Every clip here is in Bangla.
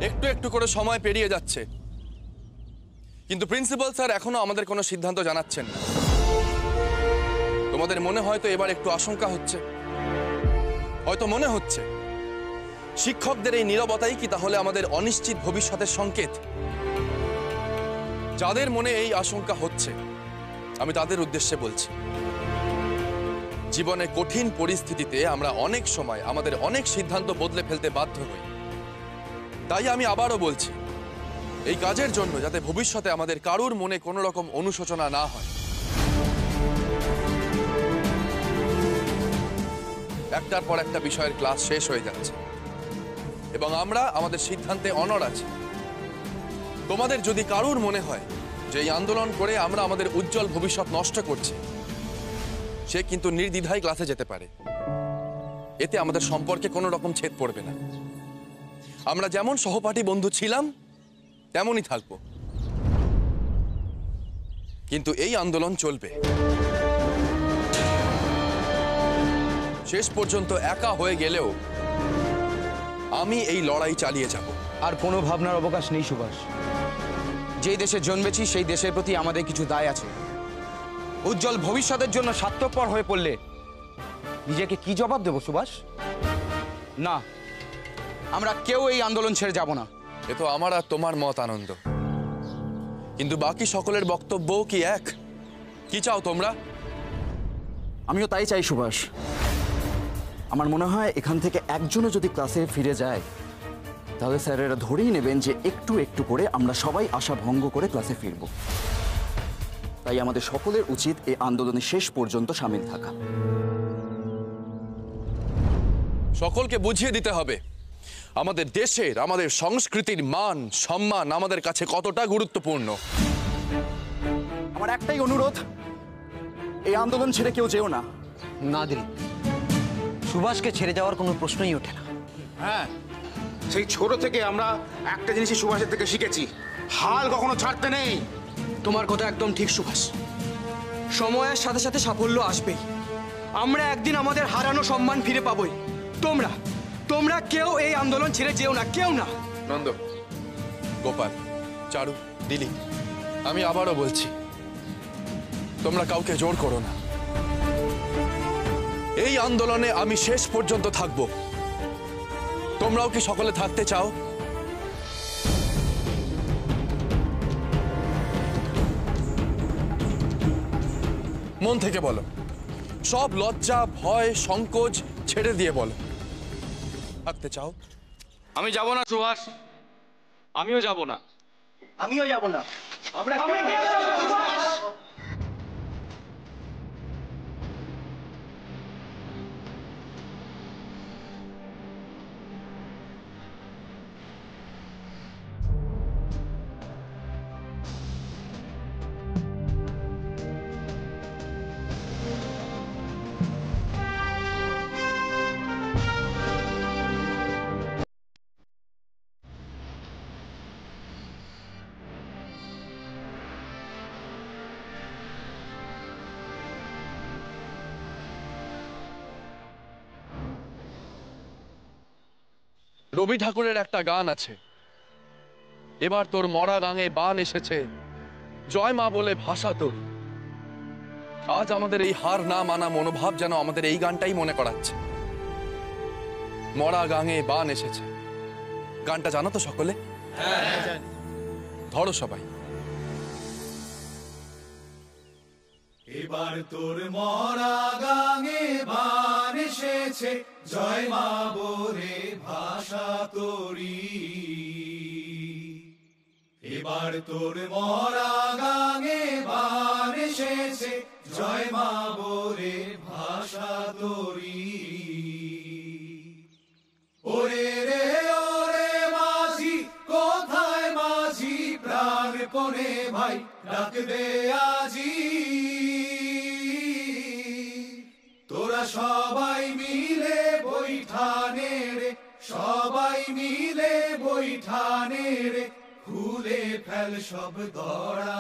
একটু একটু করে সময় পেরিয়ে যাচ্ছে, কিন্তু প্রিন্সিপাল স্যার এখনো আমাদের কোনো সিদ্ধান্ত জানাচ্ছেন না। তোমাদের মনে হয়তো এবার একটু আশঙ্কা হচ্ছে, হয়তো মনে হচ্ছে শিক্ষকদের এই নীরবতাই কি তাহলে আমাদের অনিশ্চিত ভবিষ্যতের সংকেত? যাদের মনে এই আশঙ্কা হচ্ছে, আমি তাদের উদ্দেশ্যে বলছি, জীবনে কঠিন পরিস্থিতিতে আমরা অনেক সময় আমাদের অনেক সিদ্ধান্ত বদলে ফেলতে বাধ্য হই। তাই আমি আবারও বলছি, এই কাজের জন্য যাতে ভবিষ্যতে আমাদের কারুর মনে কোনো রকম অনুশোচনা না হয়। একটার পর একটা বিষয়ের ক্লাস শেষ হয়ে যাচ্ছে এবং আমরা আমাদের সিদ্ধান্তে অনড় আছি। তোমাদের যদি কারুর মনে হয় যে এই আন্দোলন করে আমরা আমাদের উজ্জ্বল ভবিষ্যৎ নষ্ট করছি, সে কিন্তু নির্দ্বিধায় ক্লাসে যেতে পারে। এতে আমাদের সম্পর্কে কোনো রকম ছেদ পড়বে না। আমরা যেমন সহপাঠী বন্ধু ছিলাম তেমনই থাকবো, কিন্তু এই আন্দোলন চলবে। শেষ পর্যন্ত একা হয়ে গেলেও আমি এই লড়াই চালিয়ে যাব। আর কোনো ভাবনার অবকাশ নেই সুভাষ। যেই দেশে জন্মেছি সেই দেশের প্রতি আমাদের কিছু দায় আছে। উজ্জ্বল ভবিষ্যতের জন্য স্বার্থপর হয়ে পড়লে নিজেকে কি জবাব দেব সুভাষ? না, আমরা কেউ এই আন্দোলন ছেড়ে যাব না। এ তো আমার আর তোমার মত আনন্দ, কিন্তু বাকি সকলের বক্তব্যও কি এক? কি চাও তোমরা? আমিও তাই চাই সুভাষ। আমার মনে হয় এখান থেকে একজনও যদি ক্লাসে ফিরে যায় তাহলে স্যারেরা ধরেই নেবেন যে একটু একটু করে আমরা সবাই আশা ভঙ্গ করে ক্লাসে ফিরব। তাই আমাদের সকলের উচিত এই আন্দোলনে শেষ পর্যন্ত সামিল থাকা। সকলকে বুঝিয়ে দিতে হবে আমাদের দেশের, আমাদের সংস্কৃতির মান সম্মান আমাদের কাছে কতটা গুরুত্বপূর্ণ। আমার একটাই অনুরোধ, এই আন্দোলন ছেড়ে কেউ যেও না। না দিলীপ, সুভাষকে ছেড়ে যাওয়ার কোনো প্রশ্নই ওঠে না। হ্যাঁ, সেই ছোট থেকে আমরা একটা জিনিসই সুভাষের থেকে শিখেছি, হাল কখনো ছাড়তে নেই। তোমার কথা একদম ঠিক সুভাষ। সময়ের সাথে সাথে সাফল্য আসবেই। আমরা একদিন আমাদের হারানো সম্মান ফিরে পাবোই। তোমরা তোমরা কেউ এই আন্দোলন ছেড়ে যেও না, কেউ না। নন্দ, গোপাল, চারু, দিলীপ, আমি আবারও বলছি, তোমরা কাউকে জোর করো না। এই আন্দোলনে আমি শেষ পর্যন্ত থাকব। তোমরাও কি সকলে থাকতে চাও? মন থেকে বলো, সব লজ্জা ভয় সংকোচ ছেড়ে দিয়ে বলো, থাকতে চাও? আমি যাব না সুভাষ, আমিও যাব না। আমিও যাব না। রবি ঠাকুরের একটা গান আছে, এবার তোর মরা গাঙে বান এসেছে, জয় মা বলে ভাষা তোর। আজ আমাদের এই হার না মানা মনোভাব যেন আমাদের এই গানটাই মনে করাচ্ছে। মরা গাঙে বান এসেছে গানটা জানো তো সকলে? ধরো সবাই। এবার তোর মরা গাঙে বান এসেছে, জয় মা বলে ভাষা তোরি। এবার তোর মরা গাঙে বান এসেছে, জয় মা বলে ভাষা তোরি। ওরে রে ওরে মাঝি, কোথায় মাঝি প্রাণপণে ভাই ডাক দে আজি। তোরা সবাই মিলে বৈঠানে রে, সবাই মিলে বৈঠানে রে, খুলে ফেল সব দড়া।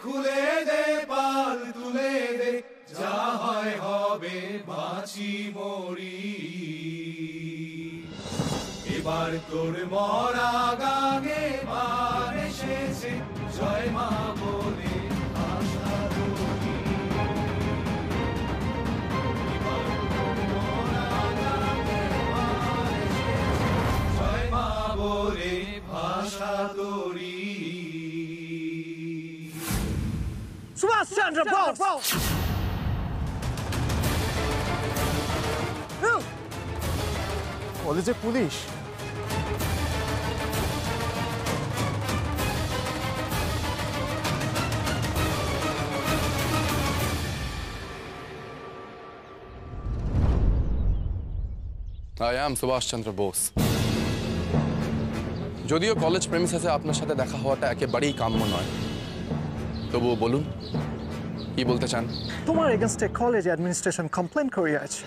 খুলে দে পাল তুলে দে, যা হয় হবে বাঁচি মরি। এবার তোর মরা গানে বার এসেছে, জয় মা বলে আশা করি। এবার তোর মরা গানে বার এসেছে, জয় মা বলে ভাষা তোরি। সুভাষ চন্দ্র বোস! কলেজে police? I am Subhash Chandra Bose. যদিও কলেজ প্রেমিসেসে আপনার সাথে দেখা হওয়াটা একেবারেই কাম্য নয়, তবুও বলুন কি বলতে চান। তোমার এগেনস্টে কলেজ অ্যাডমিনিস্ট্রেশন কমপ্লেন করে আছে।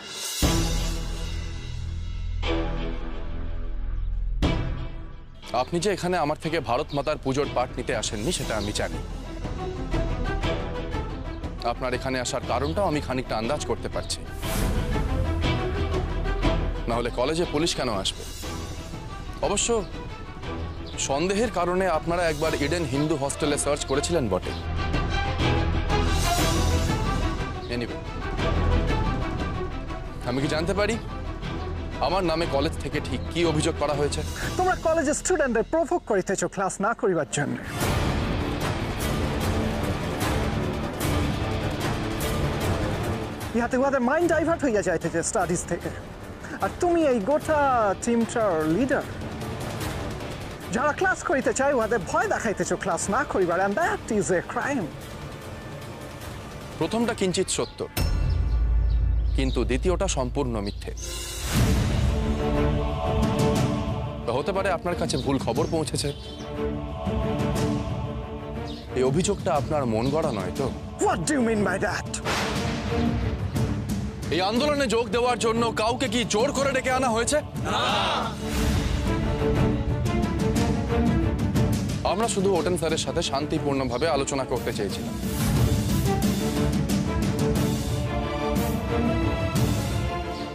আপনি যে এখানে আমার থেকে ভারত মাতার পুজোর পাঠ নিতে আসেননি সেটা আমি জানি। আপনার এখানে আসার কারণটাও আমি খানিকটা আন্দাজ করতে পারছি। না হলে কলেজে পুলিশ কেন আসবে? অবশ্য সন্দেহের কারণে আপনারা একবার ইডেন হিন্দু হস্টেলে সার্চ করেছিলেন বটে। এনিওয়ে, আমি কি জানতে পারি আমার নামে কলেজ থেকে ঠিক কি অভিযোগ করা হয়েছে? তোমরা কলেজের স্টুডেন্টদের প্রভোগ করিতেছো ক্লাস না করিবার জন্য। ইহাতে উহাদের মাইন্ড ডাইভার্ট হইয়া যাইতেছে স্টাডিজ থেকে। আর তুমি এই গোটা টিমটার লিডার। যারা ক্লাস করিতে চায় উহাদের ভয় দেখাইতেছো ক্লাস না করিবার, and that is a crime. প্রথমটা কিঞ্চিত সত্য, কিন্তু দ্বিতীয়টা সম্পূর্ণ মিথ্যে। হতে পারে আপনার কাছে ভুল খবর পৌঁছেছে। এই অভিযোগটা আপনার মন গড়া নয় তো? What do you mean by that? এই আন্দোলনে যোগ দেওয়ার জন্য কাউকে কি জোর করে ডেকে আনা হয়েছে? না। আমরা শুধু ওটেন স্যারের সাথে শান্তিপূর্ণভাবে আলোচনা করতে চেয়েছিলাম।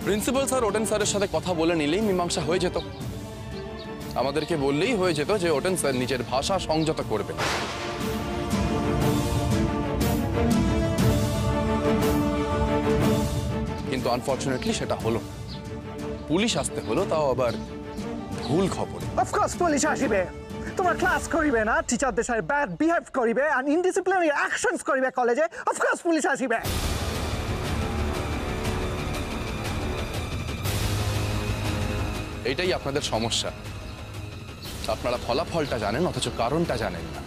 প্রিন্সিপাল স্যার ওটেন স্যারের সাথে কথা বলে নিলেই মীমাংসা হয়ে যেত। আমাদেরকে বললেই হয়ে যেত যে ওটেন স্যার নিজের ভাষা সংযত করবে। কিন্তু আনফরচুনেটলি সেটা হলো। পুলিশ আসতে হলো, তাও আবার ভুল খবরে। Of course পুলিশ আসিবে। তোমরা ক্লাস করিবে না, টিচারদের সাথে ব্যাড বিহেভ করিবে আর ইনডিসিপ্লিনারি অ্যাকশনস করিবে কলেজে। Of course পুলিশ আসিবে। এটাই আপনাদের সমস্যা। আপনারা ফলাফলটা জানেন অথচ কারণটা জানেন না।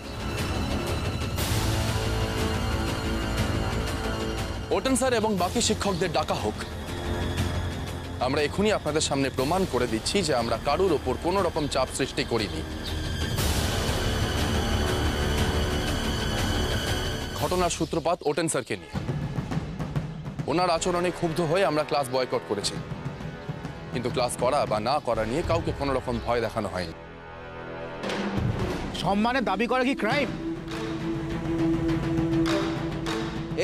ওটেন স্যার এবং বাকি শিক্ষকদের ডাকা হোক। আমরা এখনই আপনাদের সামনে প্রমাণ করে দিচ্ছি যে আমরা কারুর ওপর কোনো রকম চাপ সৃষ্টি করিনি। ঘটনার সূত্রপাত ওটেন স্যারকে নিয়ে। ওনার আচরণে ক্ষুব্ধ হয়ে আমরা ক্লাস বয়কট করেছি, কিন্তু ক্লাস করা বা না করা নিয়ে কাউকে কোনো রকম ভয় দেখানো হয়নি। সম্মানের দাবি করা কি ক্রাইম?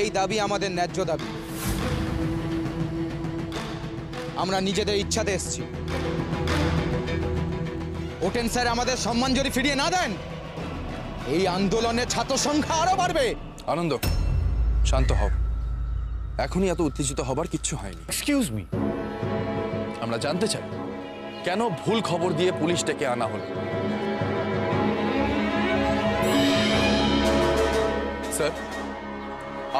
এই দাবি আমাদের ন্যায্য দাবি। আমরা নিজেদের ইচ্ছাতে এসেছি। ওটেন স্যার আমাদের সম্মান যদি ফিরিয়ে না দেন, এই আন্দোলনের ছাত্র সংখ্যা আরো বাড়বে। আনন্দ, শান্ত হও। এখনই এত উত্তেজিত হবার কিচ্ছু হয়নি। এক্সকিউজ মি, আমরা জানতে চাই কেন ভুল খবর দিয়ে পুলিশ ডেকে আনা হলো। স্যার,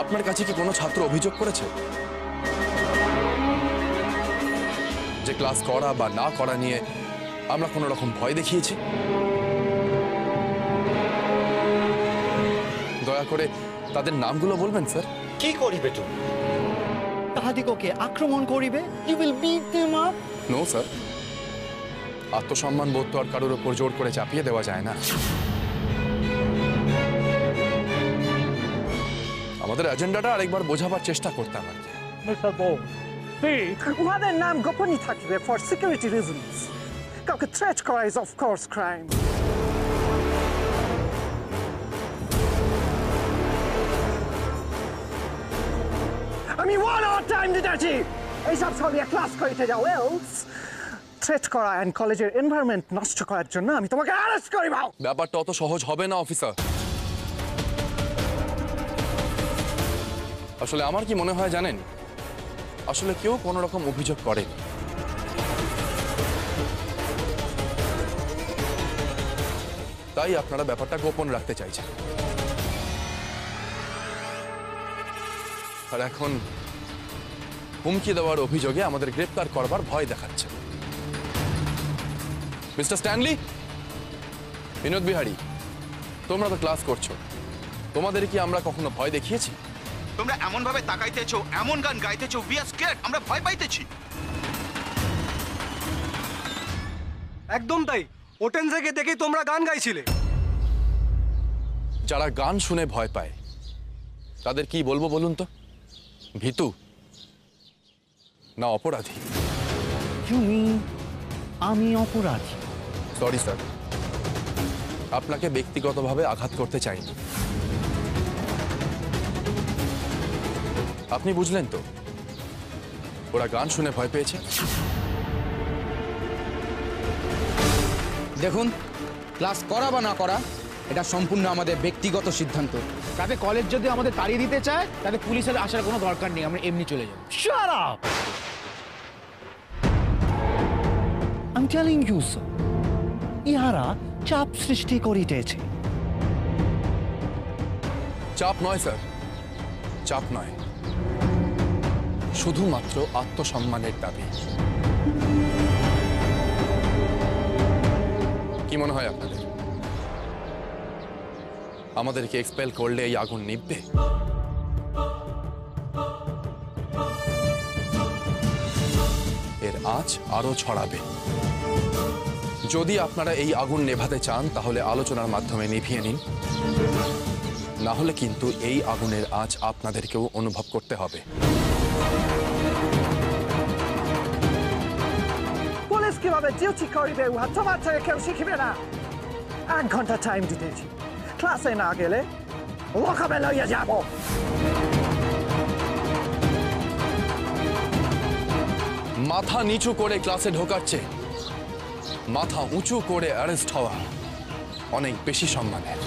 আপনার কাছে কি কোনো ছাত্র অভিযোগ করেছে যে ক্লাস করা বা না করা নিয়ে আমরা কোনো রকম ভয় দেখিয়েছি? দয়া করে তাদের নামগুলো বলবেন স্যার। কি করিবে তুমি? তাহাদিগকে আক্রমণ করিবে? You will beat them up? No sir, আত্মসম্মান বোধ তো আর কারোর ওপর জোর করে চাপিয়ে দেওয়া যায় না। আমাদের এজেন্ডাটা আরেকবার বোঝাবার চেষ্টা করতাম আর কি। মিস্টার বোস, উহাদের নাম গোপনই থাকবে ফর সিকিউরিটি রিজনস। কাউকে থ্রেট করা ইজ অফ কোর্স ক্রাইম। আমি 1 hour টাইম দিতেছি এইসব সরিয়ে ক্লাস করিতে যাও এলস থ্রেট করা এন্ড কলেজের এনভায়রনমেন্ট নষ্ট করার জন্য আমি তোমাকে অ্যারেস্ট করিব। ব্যাপারটা অত সহজ হবে না অফিসার। আসলে আমার কি মনে হয় জানেন, আসলে কেউ কোনো রকম অভিযোগ করেনি। তাই আপনারা ব্যাপারটা গোপন রাখতে চাইছেন। আর এখন হুমকি দেওয়ার অভিযোগে আমাদের গ্রেপ্তার করবার ভয় দেখাচ্ছে। মিস্টার স্ট্যানলি, বিনোদ বিহারী, তোমরা তো ক্লাস করছো, তোমাদের কি আমরা কখনো ভয় দেখিয়েছি? তোমরা এমন ভাবে তাকাইতেছো, এমন গান গাইতেছো, উই আর স্কেয়ার্ড, আমরা ভয় পাইতেছি। একদম তাই, ওটেন থেকে দেখেই তোমরা গান গাইছিলে। যারা গান শুনে ভয় পায় তাদের কি বলবো বলুন তো? ভীতু না অপরাধী? তুমি আমি অপরাধী। সরি স্যার, আপনাকে ব্যক্তিগতভাবে আঘাত করতে চাইনি। আপনি বুঝলেন তো ওরা গান শুনে ভয় পেয়েছে। দেখুন, ক্লাস করা বা না করা এটা সম্পূর্ণ আমাদের ব্যক্তিগত সিদ্ধান্ত। তাতে কলেজ যদি আমাদের তাড়িয়ে দিতে চায় তাতে পুলিশের আসার কোনো দরকার নেই, আমরা এমনি চলে যাব। Shut up! I'm telling you so. ইহারা চাপ সৃষ্টি করিতেছে। চাপ নয় স্যার, চাপ নয়, শুধুমাত্র আত্মসম্মানের দাবি। কি মনে হয় আপনাদের আমাদেরকে এক্সপেল করলে এই আগুন নিভবে? এর আঁচ আরো ছড়াবে। যদি আপনারা এই আগুন নেভাতে চান তাহলে আলোচনার মাধ্যমে নিভিয়ে নিন, না হলে কিন্তু এই আগুনের আঁচ আপনাদেরকেও অনুভব করতে হবে। পুলিশ কিভাবে ডিউটি করিবে উহা তোমার থেকে কেউ শিখিবে না। 1 ঘন্টা টাইম দিতেছি, ক্লাসে না গেলে লকাবে লইয়া যাব। মাথা নিচু করে ক্লাসে ঢোকাচ্ছে মাথা উঁচু করে অ্যারেস্ট হওয়া অনেক বেশি সম্মানের।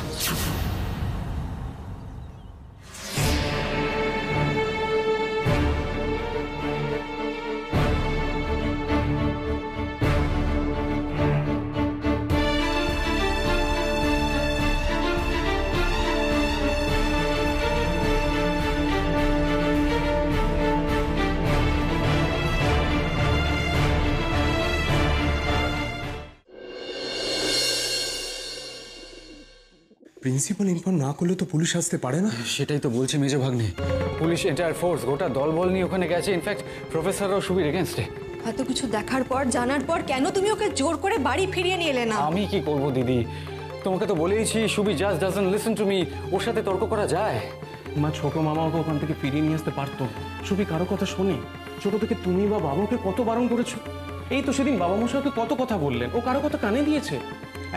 প্রিন্সিপাল ইনফর্ম না করলে তো পুলিশ আসতে পারে না। সেটাই তো বলছি মেজো ভাগ্নে, পুলিশ এন্টায়ার ফোর্স গোটা দলবল নিয়ে ওখানে গেছে। ইনফ্যাক্ট প্রফেসররাও সুবির এগেনস্টে। এত কিছু দেখার পর জানার পর কেন তুমি ওকে জোর করে বাড়ি ফিরিয়ে নিয়ে এলে না? আমি কি করব দিদি, তোমাকে তো বলেইছি Subi just doesn't listen to me. ওর সাথে তর্ক করা যায়? মা, ছোট মামা ওকে ওখান থেকে ফিরিয়ে নিয়ে আসতে পারতো। সুবি কারো কথা শোনে? ছোট থেকে তুমি বা বাবাকে কত বারণ করেছো। এই তো সেদিন বাবা মশাইকে কত কথা বললেন, ও কারো কথা কানে দিয়েছে?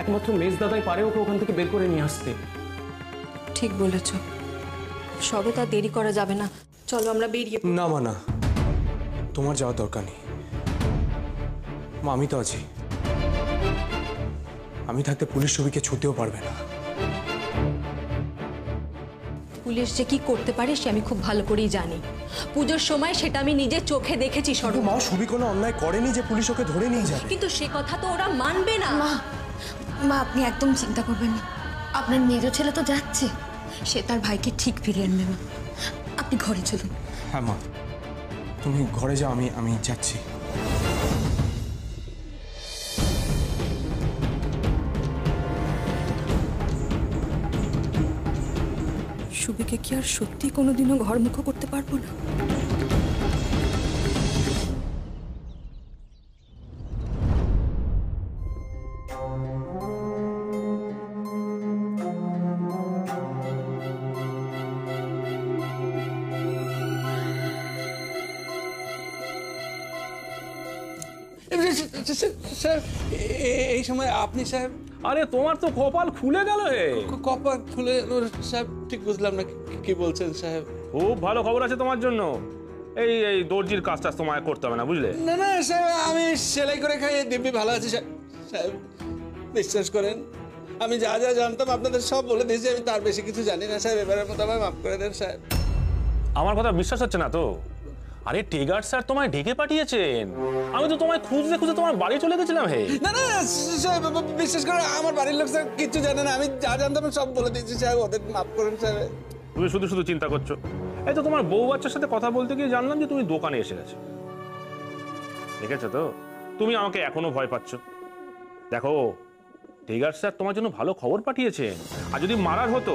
একমাত্র মেজ দাদাই পারে ওকে ওখান থেকে বের করে নিয়ে আসতে। ঠিক বলেছ, সবে তা দেরি করা যাবে না। চলো আমরা বেরিয়ে। না মা, না, তোমার যাওয়ার দরকার নেই। মা, আমি তো আছি। আমি থাকতে পুলিশ সুবিকে ছুঁতেও পারবে না। পুলিশ যে কি করতে পারে সে আমি খুব ভালো করেই জানি। পুজোর সময় সেটা আমি নিজের চোখে দেখেছি। মা, সুবি কোনো অন্যায় করেনি যে পুলিশ ওকে ধরে নিয়ে যাবে। কিন্তু সে কথা তো ওরা মানবে না। মা, আপনি একদম চিন্তা করবেন না। আপনার মেজো ছেলে তো যাচ্ছে, সে তার ভাইকে ঠিক ফিরিয়ে আনবে। মা, আপনি ঘরে চলুন। হ্যাঁ মা, তুমি ঘরে যাও, আমি যাচ্ছি। সুবিকে কি আর সত্যি কোনোদিনও ঘরমুখ করতে পারবো না? স্যার, এই সময় আপনি সাহেব? আরে তোমার তো কপাল খুলে গেল। কপাল খুলে সাহেব? ঠিক বুঝলাম না, কি বলছেন সাহেব? খুব ভালো খবর আছে তোমার জন্য। এই এই দর্জির কাজটা তোমায় করতে হবে না, বুঝলে? না না সাহেব, আমি সেলাই করে খাই, দিব্যি ভালো আছি সাহেব। বিশ্বাস করেন, আমি যা যা জানতাম আপনাদের সব বলে দিয়েছি, আমি তার বেশি কিছু জানি না সাহেব। এবারের মতো আমায় মাফ করে দেন সাহেব। আমার কথা বিশ্বাস হচ্ছে না তো? আরে টেগার স্যার তোমায় ডেকে পাঠিয়েছেন, আমি তো তোমায় খুঁজতে খুঁজতে তোমার বাড়ি চলে গেছিলাম। হে না না সাহেব, বিশ্বাস করে আমার বাড়ির লোক স্যার কিচ্ছু জানে না, আমি যা জানতাম সব বলে দিয়েছি সাহেব, ওদের মাফ করেন সাহেব। তুমি শুধু শুধু চিন্তা করছো। এই তো তোমার বউ বাচ্চার সাথে কথা বলতে গিয়ে জানলাম যে তুমি দোকানে এসে গেছো। দেখেছো তো, তুমি আমাকে এখনো ভয় পাচ্ছ। দেখো, টেগার স্যার তোমার জন্য ভালো খবর পাঠিয়েছেন, আর যদি মারার হতো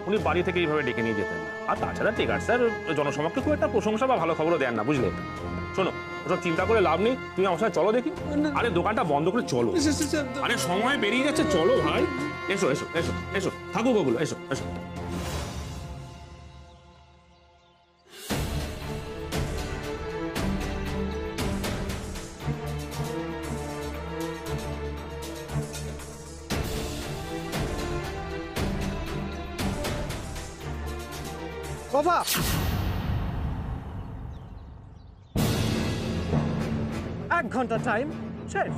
উনি বাড়ি থেকে এইভাবে ডেকে নিয়ে যেতেন না। আর তাছাড়া টেগার স্যার জনসমক্ষে খুব একটা প্রশংসা বা ভালো খবরও দেন না, বুঝলে? শোনো, ওসব চিন্তা করে লাভ নেই, তুমি আমার সাথে চলো দেখি। আরে দোকানটা বন্ধ করে চলো। আরে সময় বেরিয়ে যাচ্ছে, চলো ভাই। এসো এসো এসো এসো, থাকো বাবুল, এসো এসো। বাবা, এক ঘন্টা টাইম শেষ।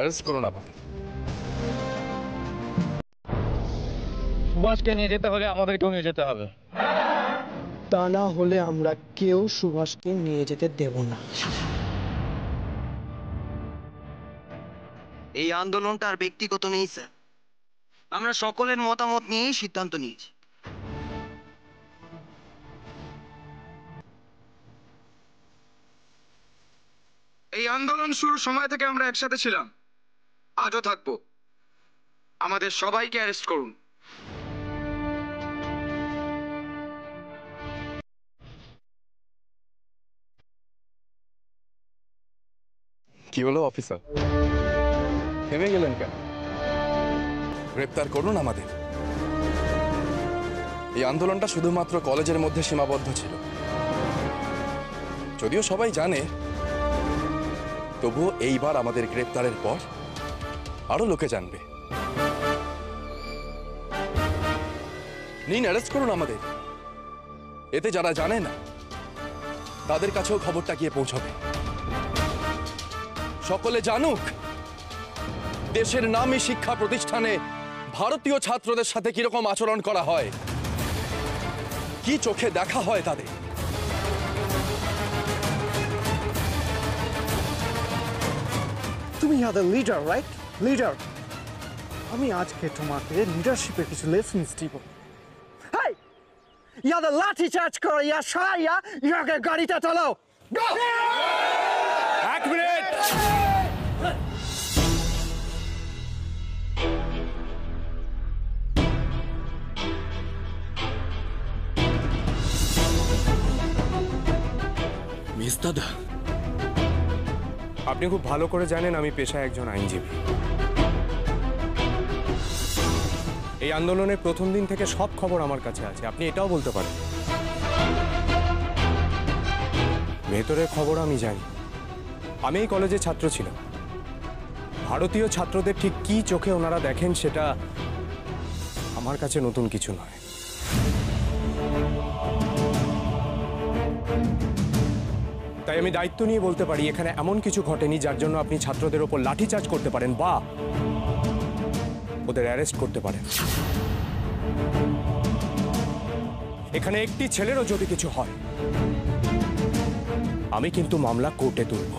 অ্যারেস্ট করুন আমাকে। সুভাষকে নিয়ে যেতে হলে আমাদেরকেও নিয়ে যেতে হবে। তা না হলে আমরা কেউ সুভাষকে নিয়ে যেতে দেব না। এই আন্দোলনটা আর ব্যক্তিগত নেই স্যার, আমরা সকলের মতামত নিয়েই সিদ্ধান্ত নিয়েছি। এই আন্দোলন শুরুর সময় থেকে আমরা একসাথে ছিলাম, আজও থাকবো। আমাদের সবাইকে অ্যারেস্ট করুন। কি হলো অফিসার, থেমে গেলেন কেন? গ্রেপ্তার করুন আমাদের। এই আন্দোলনটা শুধুমাত্র কলেজের মধ্যে সীমাবদ্ধ ছিল, যদিও সবাই জানে, তবুও এইবার আমাদের গ্রেপ্তারের পর আরো লোকে জানবে। নিন, অ্যারেস্ট করুন আমাদের। এতে যারা জানে না তাদের কাছেও খবরটা গিয়ে পৌঁছবে। সকলে জানুক দেশের নামী শিক্ষা প্রতিষ্ঠানে ভারতীয় ছাত্রদের সাথে কিরকম আচরণ করা হয়, কি চোখে দেখা হয় তাদের। তুমি ইয়াদের লিডার, রাইট? লিডার। আমি আজকে তোমাকে লিডারশিপের কিছু লেসন্স দিব। হাই, ইয়াদের লাঠি চার্জ করো, ইয়া সরাইয়া ইয়াকে গাড়িটা চালাও। গো! এক মিনিট। মিস দাদা, আপনি খুব ভালো করে জানেন আমি পেশায় একজন আইনজীবী। এই আন্দোলনের প্রথম দিন থেকে সব খবর আমার কাছে আছে, আপনি এটাও বলতে পারেন। ভেতরের খবর আমি জানি। আমি এই কলেজের ছাত্র ছিলাম। ভারতীয় ছাত্রদের ঠিক কি চোখে ওনারা দেখেন সেটা আমার কাছে নতুন কিছু নয়। তাই আমি দায়িত্ব নিয়ে বলতে পারি এখানে এমন কিছু ঘটেনি যার জন্য আপনি ছাত্রদের ওপর লাঠিচার্জ করতে পারেন বা ওদের অ্যারেস্ট করতে পারেন। এখানে একটি ছেলেরও যদি কিছু হয় আমি কিন্তু মামলা কোর্টে তুলব।